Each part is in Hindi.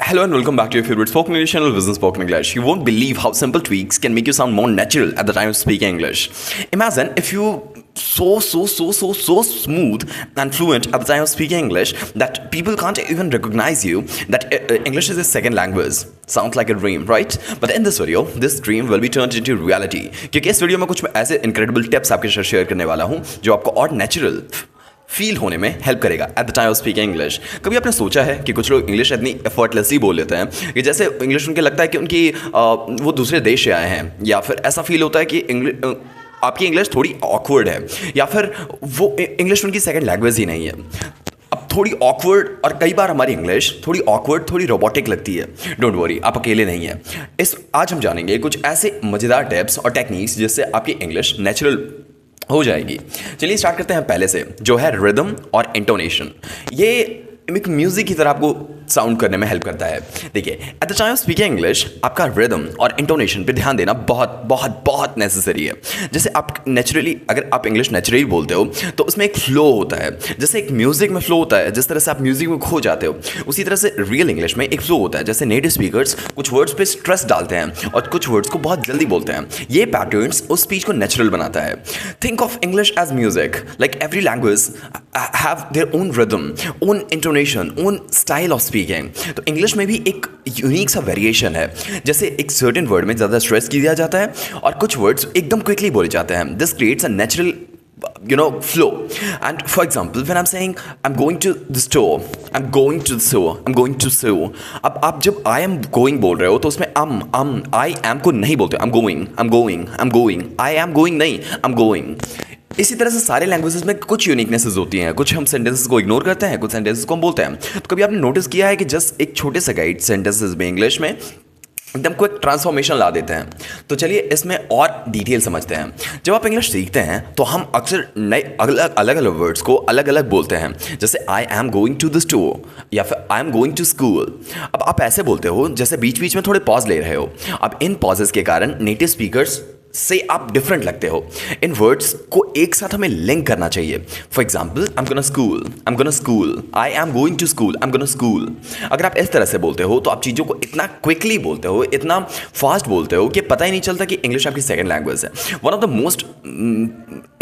Hello and welcome back to your favorite spoken English channel, Business Spoken English. You won't believe how simple tweaks can make you sound more natural at the time of speaking English. Imagine if you so smooth and fluent at the time of speaking English that people can't even recognize you, that English is a second language. Sounds like a dream, right? But in this video, this dream will be turned into reality. क्योंकि इस वीडियो में कुछ ऐसे incredible tips आपके साथ शेयर करने वाला हूँ जो आपको और नेचुरल फील होने में हेल्प करेगा at the time of speaking English. कभी आपने सोचा है कि कुछ लोग इंग्लिश इतनी एफर्टलेसली बोल लेते हैं कि जैसे इंग्लिश उनके लगता है कि उनकी वो दूसरे देश से आए हैं, या फिर ऐसा फील होता है कि आपकी इंग्लिश थोड़ी ऑकवर्ड है, या फिर वो इंग्लिश उनकी सेकंड लैंग्वेज ही नहीं है। अब थोड़ी ऑकवर्ड, और कई बार हमारी इंग्लिश थोड़ी ऑकवर्ड, थोड़ी रोबोटिक लगती है। डोंट वरी, आप अकेले नहीं हैं। आज हम जानेंगे कुछ ऐसे मज़ेदार टिप्स और टेक्निक्स जिससे आपकी इंग्लिश नेचुरल हो जाएगी। चलिए स्टार्ट करते हैं पहले से, जो है रिदम और इंटोनेशन। ये एक म्यूजिक की तरह आपको साउंड करने में हेल्प करता है। देखिए, at the time of speaking English आपका रिदम और इंटोनेशन पे ध्यान देना बहुत बहुत बहुत नेसेसरी है। जैसे आप नेचुरली, अगर आप इंग्लिश नेचुरली बोलते हो तो उसमें एक फ्लो होता है, जैसे एक म्यूजिक में फ्लो होता है, जिस तरह से आप म्यूजिक में खो जाते हो, उसी तरह से रियल इंग्लिश में एक फ्लो होता है। जैसे नेटिव स्पीकर्स कुछ वर्ड्स पे स्ट्रेस डालते हैं और कुछ वर्ड्स को बहुत जल्दी बोलते हैं। ये पैटर्न्स उस स्पीच को नेचुरल बनाता है। Think of English as music, like every language have their own rhythm, own intonation, own style of speaking. तो इंग्लिश में भी एक यूनिक सा वेरिएशन है। जैसे एक सर्टेन वर्ड में ज़्यादा स्ट्रेस किया जाता है और कुछ वर्ड्स एकदम क्विकली बोले जाते हैं। This creates a natural flow. And for example, when I'm saying I'm going to the store, I'm going to the store, I'm going to store, अब आप जब I am going बोल रहे हो तो उसमें I am को नहीं बोलते। I'm going, I am going नहीं, I'm going। इसी तरह से सारे लैंग्वेजेस में कुछ यूनिकनेसेस होती हैं। कुछ हम सेंटेंसेस को इग्नोर करते हैं, कुछ सेंटेंसेस को हम बोलते हैं। तो कभी आपने नोटिस किया है कि जस्ट एक छोटे से गाइड सेंटेंसेस में इंग्लिश में एकदम को एक ट्रांसफॉर्मेशन ला देते हैं। तो चलिए इसमें और डिटेल समझते हैं। जब आप इंग्लिश सीखते हैं तो हम अक्सर नए अलग अलग वर्ड्स को अलग अलग बोलते हैं। जैसे I am going to the store, या फिर I am going to school. अब आप ऐसे बोलते हो जैसे बीच बीच में थोड़े पॉज ले रहे हो। अब इन पॉजेस के कारण नेटिव स्पीकर्स से आप डिफरेंट लगते हो। इन वर्ड्स को एक साथ हमें लिंक करना चाहिए। For example, I am gonna school, I am going to school, I am gonna school. अगर आप इस तरह से बोलते हो तो आप चीज़ों को इतना क्विकली बोलते हो, इतना फास्ट बोलते हो कि पता ही नहीं चलता कि इंग्लिश आपकी सेकंड लैंग्वेज है। One of the most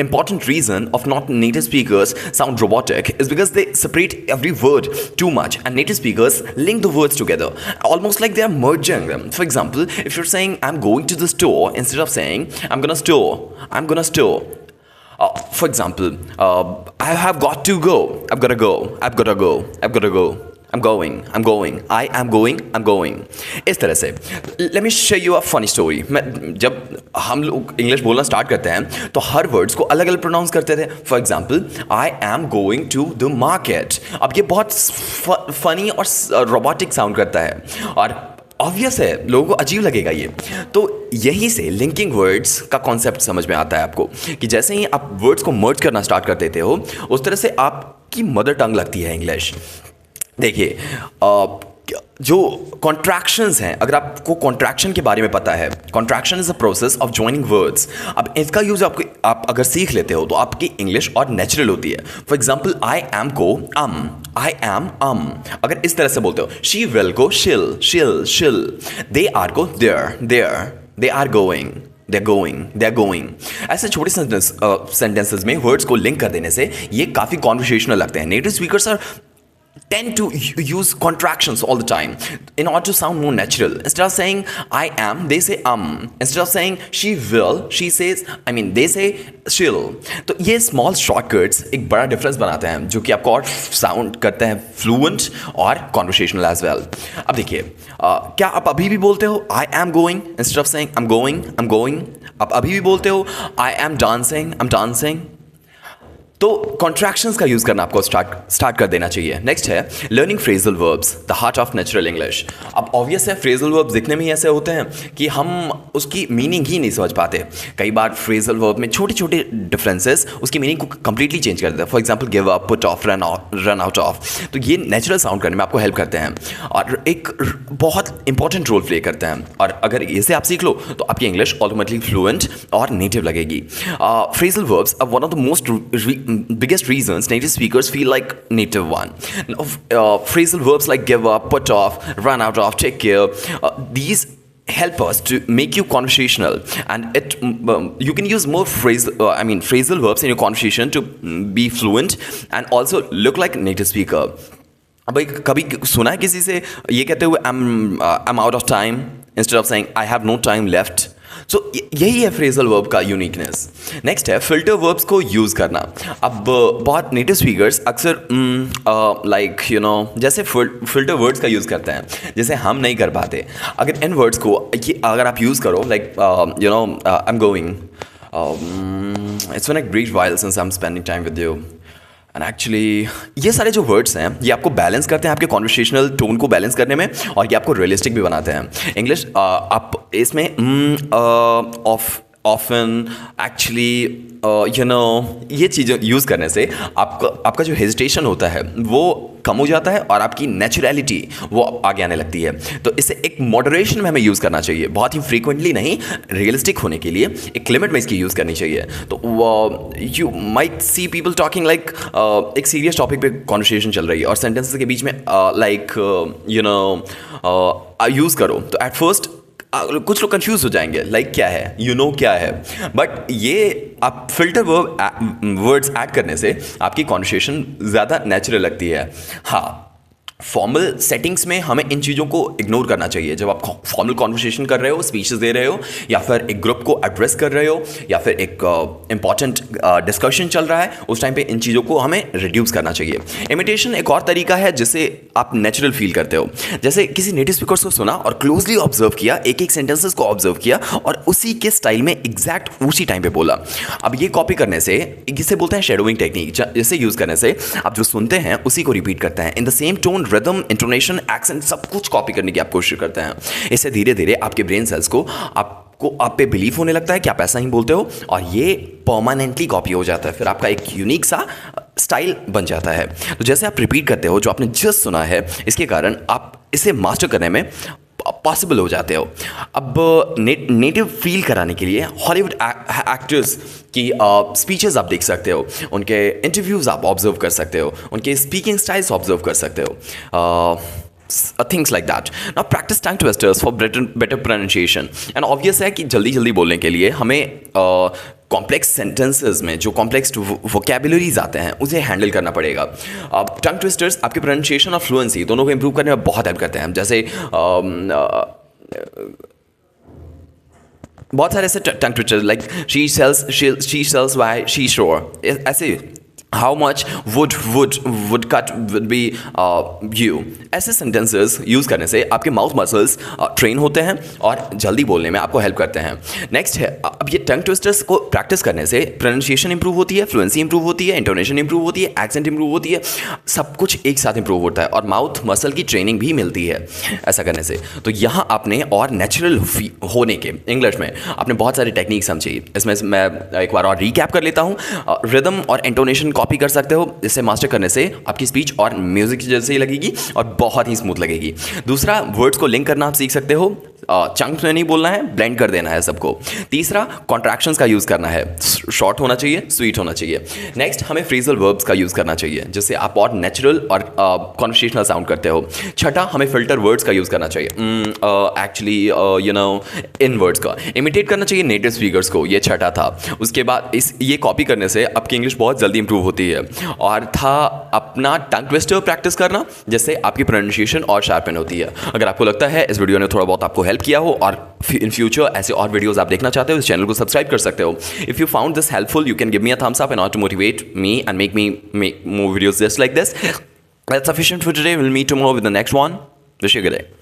important reason of not native speakers sound robotic is because they separate every word too much, and native speakers link the words together almost like they are merging them. For example, if you're saying I'm going to the store instead of saying I'm gonna store. For example, I have got to go, I've gotta go, I'm going। इस तरह से let me share you a funny story। जब हम लोग इंग्लिश बोलना स्टार्ट करते हैं तो हर वर्ड्स को अलग अलग प्रोनाउंस करते थे। For example, I am going to the market. अब ये बहुत फनी और रोबोटिक साउंड करता है और ऑब्वियस है, लोगों को अजीब लगेगा ये। तो यहीं से लिंकिंग वर्ड्स का कॉन्सेप्ट समझ में आता है आपको, कि जैसे ही आप वर्ड्स को मर्ज करना स्टार्ट कर देते हो उस तरह से आपकी मदर टंग लगती है इंग्लिश। देखिए, जो कॉन्ट्रैक्शंस हैं, अगर आपको कॉन्ट्रैक्शन के बारे में पता है, contraction is a process of joining words. अब इसका यूज आप अगर सीख लेते हो तो आपकी इंग्लिश और नेचुरल होती है। फॉर एग्जाम्पल, आई एम को आई एम अगर इस तरह से बोलते हो, शी विल को शिल, दे आर को there, they are going, they're going। ऐसे छोटे सेंटेंसेस में वर्ड्स को लिंक कर देने से ये काफ़ी कॉन्वर्सेशनल लगते हैं। Native speakers tend to use contractions all the time in order to sound more natural. Instead of saying I am, they say Instead of saying she will, they say she'll। तो ये small shortcuts एक बड़ा difference बनाते हैं, जो कि आपको और sound करते हैं fluent और conversational as well। अब देखिए, क्या आप अभी भी बोलते हो I am going instead of saying I'm going? आप अभी भी बोलते हो I am dancing? तो कॉन्ट्रैक्शंस का यूज़ करना आपको स्टार्ट कर देना चाहिए। नेक्स्ट है learning phrasal verbs, the heart of natural English. अब ऑब्वियस है, फ्रेजल वर्ब्स दिखने में ही ऐसे होते हैं कि हम उसकी मीनिंग ही नहीं समझ पाते। कई बार फ्रेजल वर्ब में छोटे छोटे डिफरेंसेस उसकी मीनिंग को कंप्लीटली चेंज कर देते हैं। For example, give up, put off, run out of. तो ये नेचुरल साउंड करने में आपको हेल्प करते हैं और एक बहुत इंपॉर्टेंट रोल प्ले करते हैं। और अगर इसे आप सीख लो तो आपकी इंग्लिश ऑटोमेटिकली फ्लुएंट और नेटिव लगेगी। Phrasal verbs are one of the most biggest reasons native speakers feel like native one. Now, phrasal verbs like give up, put off, run out of, take care, these help us to make you conversational, and you can use more phrasal verbs in your conversation to be fluent and also look like native speaker. भाई कभी सुना है किसी से ये कहते हुए I'm out of time instead of saying I have no time left? सो यही है फ्रेजल वर्ब का यूनिकनेस. नेक्स्ट है फिल्टर वर्ब्स को यूज़ करना. अब बहुत नेटिव स्पीकर्स अक्सर जैसे फिल्टर वर्ड्स का यूज़ करते हैं जैसे हम नहीं कर पाते. अगर इन वर्ड्स को अगर आप यूज़ करो like I am going, it's been a great while since I am spending time with you. And actually ये सारे जो वर्ड्स हैं ये आपको बैलेंस करते हैं, आपके कॉन्वर्सेशनल टोन को बैलेंस करने में, और ये आपको रियलिस्टिक भी बनाते हैं. इंग्लिश आप इसमें ऑफन एक्चुअली ये चीज़ें यूज़ करने से आपका जो हेजिटेशन होता है वो कम हो जाता है और आपकी नेचुरलिटी वो आगे आने लगती है. तो इसे एक मॉडरेशन में हमें यूज़ करना चाहिए, बहुत ही फ्रीक्वेंटली नहीं, रियलिस्टिक होने के लिए एक लिमिट में इसकी यूज़ करनी चाहिए. तो you might see people talking like एक सीरियस टॉपिक पे कॉन्वर्सेशन चल रही है और सेंटेंसेस के बीच में यूज़ करो तो एट फर्स्ट कुछ लोग कंफ्यूज हो जाएंगे लाइक क्या है, क्या है. बट ये आप फिल्टर वर्ड्स ऐड करने से आपकी कॉन्वर्सेशन ज़्यादा नेचुरल लगती है. हाँ, फॉर्मल सेटिंग्स में हमें इन चीज़ों को इग्नोर करना चाहिए. जब आप फॉर्मल कॉन्वर्सेशन कर रहे हो, स्पीचेस दे रहे हो, या फिर एक ग्रुप को एड्रेस कर रहे हो, या फिर एक इंपॉर्टेंट डिस्कशन चल रहा है, उस टाइम पे इन चीज़ों को हमें रिड्यूस करना चाहिए. इमिटेशन एक और तरीका है जिससे आप नेचुरल फील करते हो. जैसे किसी नेटिव स्पीकर को सुना और क्लोजली ऑब्जर्व किया, एक एक सेंटेंसेस को ऑब्जर्व किया और उसी के स्टाइल में एग्जैक्ट उसी टाइम पे बोला. अब ये कॉपी करने से, इसे बोलते हैं शेडोइंग टेक्निक, जिसे यूज़ करने से आप जो सुनते हैं उसी को रिपीट करते हैं in the same tone, rhythm, intonation, accent, सब कुछ कॉपी करने की आप कोशिश करते हैं. इससे धीरे धीरे आपके ब्रेन सेल्स को आप पे बिलीव होने लगता है कि आप ऐसा ही बोलते हो और ये परमानेंटली कॉपी हो जाता है. फिर आपका एक यूनिक सा स्टाइल बन जाता है. तो जैसे आप रिपीट करते हो जो आपने जस्ट सुना है, इसके कारण आप इसे मास्टर करने में पॉसिबल हो जाते हो. अब नेटिव फील कराने के लिए हॉलीवुड एक्टर्स की स्पीचेस आप देख सकते हो, उनके इंटरव्यूज़ आप ऑब्जर्व कर सकते हो, उनके स्पीकिंग स्टाइल्स ऑब्जर्व कर सकते हो. Things like that. Now practice tongue twisters for better pronunciation. And obvious है कि जल्दी बोलने के लिए हमें कॉम्प्लेक्स सेंटेंसेस में जो कॉम्प्लेक्स वोकेबुलरीज आते हैं उसे हैंडल करना पड़ेगा. टंग ट्विस्टर्स आपके प्रोनाउंसिएशन और फ्लुएंसी दोनों को इंप्रूव करने में बहुत हेल्प करते हैं. जैसे बहुत सारे ऐसे टंग twisters like she sales why she sure, ऐसे how much would cut would be you. ऐसे सेंटेंसेस यूज़ करने से आपके माउथ मसल्स ट्रेन होते हैं और जल्दी बोलने में आपको हेल्प करते हैं. नेक्स्ट है, अब ये टंग ट्विस्टर्स को प्रैक्टिस करने से प्रोनाउंसिएशन इंप्रूव होती है, फ्लुएंसी इंप्रूव होती है, इंटोनेशन इंप्रूव होती है, एक्सेंट इंप्रूव होती है, सब कुछ एक साथ इंप्रूव होता है और माउथ मसल की ट्रेनिंग भी मिलती है ऐसा करने से. तो यहाँ आपने और नेचुरल होने के इंग्लिश में आपने बहुत सारी टेक्निक समझी. इसमें मैं एक बार और रिकैप कर लेता हूँ. रिदम और इंटोनेशन कॉपी कर सकते हो. इसे मास्टर करने से आपकी स्पीच और म्यूजिक जैसे ही लगेगी और बहुत ही स्मूथ लगेगी. दूसरा, वर्ड्स को लिंक करना आप सीख सकते हो. चंक्स में नहीं बोलना है, ब्लेंड कर देना है सबको. तीसरा, कॉन्ट्रैक्शंस का यूज़ करना है, शॉर्ट होना चाहिए, स्वीट होना चाहिए. नेक्स्ट, हमें फ्रेजल वर्ब्स का यूज़ करना चाहिए जिससे आप और नेचुरल और कॉन्वर्सेशनल साउंड करते हो. छठा, हमें फिल्टर वर्ड्स का यूज़ करना चाहिए. एक्चुअली इन वर्ड्स का इमिटेट करना चाहिए नेटिव स्पीकर्स को. ये छठा था. उसके बाद ये कॉपी करने से आपकी इंग्लिश बहुत जल्दी इंप्रूव होती है. और था अपना टंग ट्विस्टर प्रैक्टिस करना जिससे आपकी प्रोनाउंसिएशन और शार्पन होती है. अगर आपको लगता है इस वीडियो ने थोड़ा बहुत आपको हेल्प किया हो और इन फ्यूचर ऐसे और वीडियोस आप देखना चाहते हो, इस चैनल को सब्सक्राइब कर सकते हो. If you found this helpful, you can give me a thumbs up in order to motivate me and make me make more videos just like this. That's sufficient for today. We'll meet tomorrow with the next one. Wish you a good day.